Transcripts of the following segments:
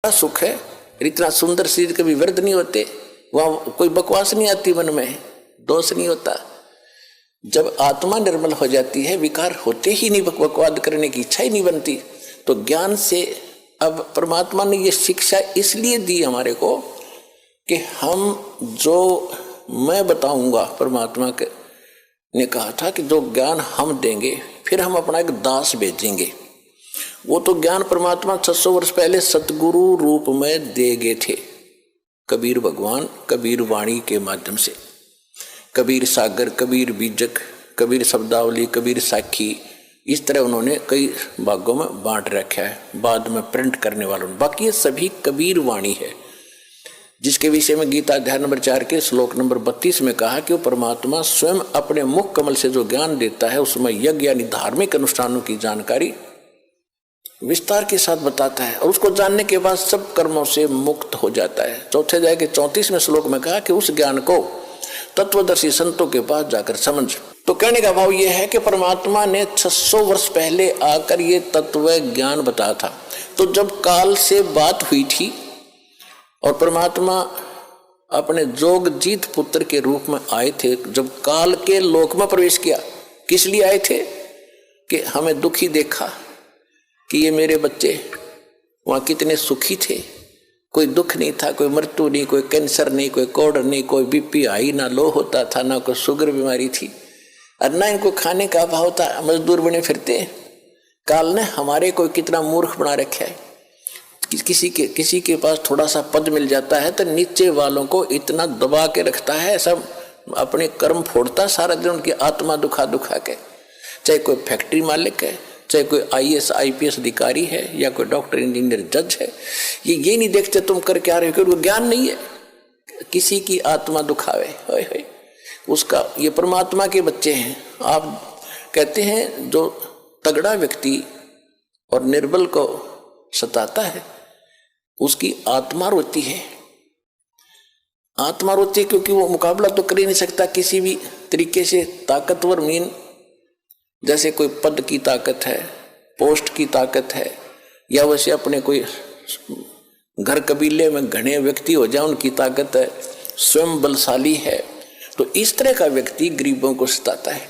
सुख है, इतना सुंदर शरीर कभी व्यर्थ नहीं होते, वहां कोई बकवास नहीं आती, मन में दोष नहीं होता। जब आत्मा निर्मल हो जाती है, विकार होते ही नहीं, बकवाद करने की इच्छा ही नहीं बनती, तो ज्ञान से अब परमात्मा ने ये शिक्षा इसलिए दी हमारे को कि हम जो मैं बताऊंगा, परमात्मा के ने कहा था कि जो ज्ञान हम देंगे फिर हम अपना एक दास भेजेंगे। वो तो ज्ञान परमात्मा 600 वर्ष पहले सतगुरु रूप में दे गए थे, कबीर भगवान कबीर वाणी के माध्यम से। कबीर सागर, कबीर बीजक, कबीर शब्दावली, कबीर साखी, इस तरह उन्होंने कई भागों में बांट रखा है, बाद में प्रिंट करने वालों ने। बाकी ये सभी कबीर वाणी है, जिसके विषय में गीता अध्याय नंबर 4 के श्लोक नंबर 32 में कहा कि वो परमात्मा स्वयं अपने मुख कमल से जो ज्ञान देता है उसमें यज्ञ यानी धार्मिक अनुष्ठानों की जानकारी विस्तार के साथ बताता है, और उसको जानने के बाद सब कर्मों से मुक्त हो जाता है। चौथे अध्याय के 34वें श्लोक में कहा कि उस ज्ञान को तत्वदर्शी संतों के पास जाकर समझ। तो कहने का भाव यह है कि परमात्मा ने 600 वर्ष पहले आकर ये तत्व ज्ञान बताया था। तो जब काल से बात हुई थी और परमात्मा अपने जोगजीत पुत्र के रूप में आए थे, जब काल के लोक में प्रवेश किया, किस लिए आए थे? कि हमें दुखी देखा कि ये मेरे बच्चे वहाँ कितने सुखी थे, कोई दुख नहीं था, कोई मृत्यु नहीं, कोई कैंसर नहीं, कोई कोढ़ नहीं, कोई बीपी हाई ना लो होता था, ना कोई शुगर बीमारी थी, और ना इनको खाने का अभाव था, मजदूर बने फिरते। काल ने हमारे को कितना मूर्ख बना रखा है। किसी के पास थोड़ा सा पद मिल जाता है तो नीचे वालों को इतना दबा के रखता है, सब अपने कर्म फोड़ता सारा दिन, उनकी आत्मा दुखा दुखा के। चाहे कोई फैक्ट्री मालिक है, चाहे कोई IAS IPS अधिकारी है, या कोई डॉक्टर इंजीनियर जज है, ये नहीं देखते तुम कर क्या रहे हो, क्योंकि ज्ञान नहीं है। किसी की आत्मा दुखावे, होय होय, उसका ये परमात्मा के बच्चे हैं। आप कहते हैं जो तगड़ा व्यक्ति और निर्बल को सताता है उसकी आत्मा रोती है। आत्मा रोती है क्योंकि वो मुकाबला तो कर ही नहीं सकता किसी भी तरीके से। ताकतवर मीन जैसे कोई पद की ताकत है, पोस्ट की ताकत है, या वैसे अपने कोई घर कबीले में घने व्यक्ति हो जाए उनकी ताकत है, स्वयं बलशाली है, तो इस तरह का व्यक्ति गरीबों को सताता है,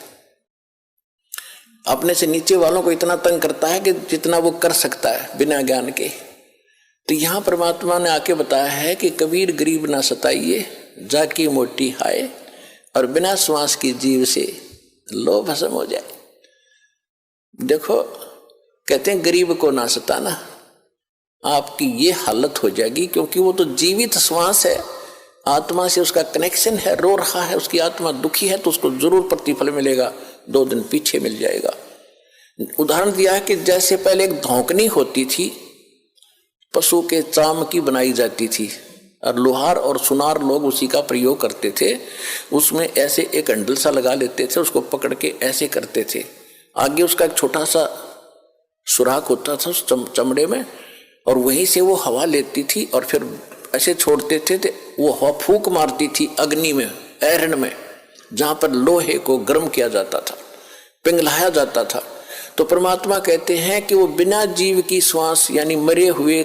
अपने से नीचे वालों को इतना तंग करता है कि जितना वो कर सकता है बिना ज्ञान के। तो यहाँ परमात्मा ने आके बताया है कि कबीर गरीब ना सताइए, जाकी मोटी हाय, और बिना श्वास की जीव से लो भस्म हो जाए। देखो कहते हैं गरीब को ना सताना, आपकी ये हालत हो जाएगी, क्योंकि वो तो जीवित श्वास है, आत्मा से उसका कनेक्शन है, रो रहा है, उसकी आत्मा दुखी है, तो उसको जरूर प्रतिफल मिलेगा, 2 दिन पीछे मिल जाएगा। उदाहरण दिया है कि जैसे पहले एक धौंकनी होती थी, पशु के चाम की बनाई जाती थी, और लोहार और सुनार लोग उसी का प्रयोग करते थे। उसमें ऐसे एक हैंडल सा लगा लेते थे, उसको पकड़ के ऐसे करते थे, आगे उसका एक छोटा सा सुराख होता था उस चमड़े में, और वहीं से वो हवा लेती थी और फिर ऐसे छोड़ते थे, वो हवा फूंक मारती थी अग्नि में, ऐरन में, जहां पर लोहे को गर्म किया जाता था, पिघलाया जाता था। तो परमात्मा कहते हैं कि वो बिना जीव की श्वास यानी मरे हुए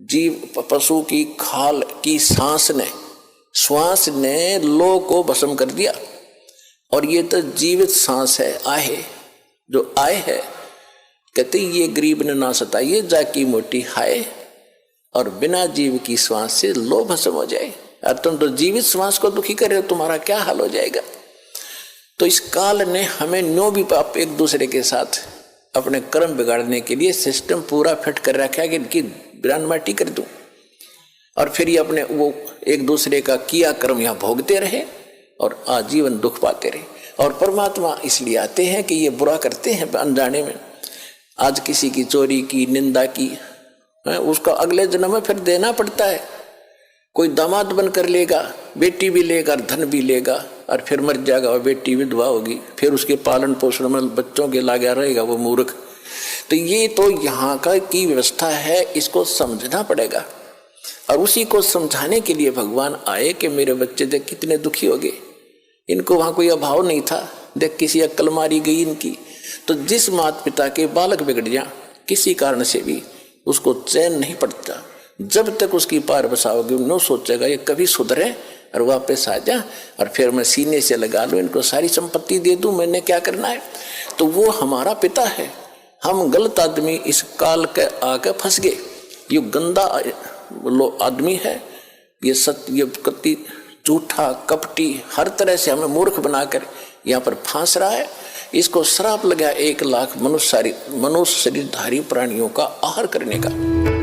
जीव पशु की खाल की श्वास ने लो को भस्म कर दिया, और ये तो जीवित सांस है, आहे जो आए है। कहते ये गरीब ने ना सताइए, जाकी मोटी हाय, और बिना जीव की श्वास से लो भस्म हो जाए। और तुम तो जीवित श्वास को दुखी कर रहे हो, तुम्हारा क्या हाल हो जाएगा। तो इस काल ने हमें न्यो भी एक दूसरे के साथ अपने कर्म बिगाड़ने के लिए सिस्टम पूरा फिट कर रखा है कि इनकी बिरान माटी कर दूं, और फिर ये अपने वो एक दूसरे का किया कर्म यहाँ भोगते रहे और आजीवन दुख पाते रहे। और परमात्मा इसलिए आते हैं कि ये बुरा करते हैं अनजाने में। आज किसी की चोरी की, निंदा की, उसका अगले जन्म में फिर देना पड़ता है। कोई दामाद बनकर लेगा, बेटी भी लेगा, धन भी लेगा, और फिर मर जाएगा, और बेटी विधवा होगी, फिर उसके पालन पोषण में बच्चों के लगा रहेगा वो मूर्ख। तो ये तो यहाँ का की व्यवस्था है, इसको समझना पड़ेगा। और उसी को समझाने के लिए भगवान आए कि मेरे बच्चे देख कितने दुखी हो गए, इनको वहाँ कोई अभाव नहीं था, देख किसी अक्ल मारी गई इनकी। तो जिस माता पिता के बालक बिगड़ जाए किसी कारण से भी, उसको चैन नहीं पड़ता, जब तक उसकी पार बसाओगे न सोचेगा ये कभी सुधरे और वापस आ जा और फिर मैं सीने से लगा लूँ, इनको सारी संपत्ति दे दूँ, मैंने क्या करना है। तो वो हमारा पिता है। हम गलत आदमी इस काल के आके फंस गए। ये गंदा आदमी है, ये सत्य, ये कति झूठा कपटी, हर तरह से हमें मूर्ख बनाकर यहाँ पर फांस रहा है। इसको श्राप लगा 1 लाख मनुष्य शरीरधारी प्राणियों का आहार करने का।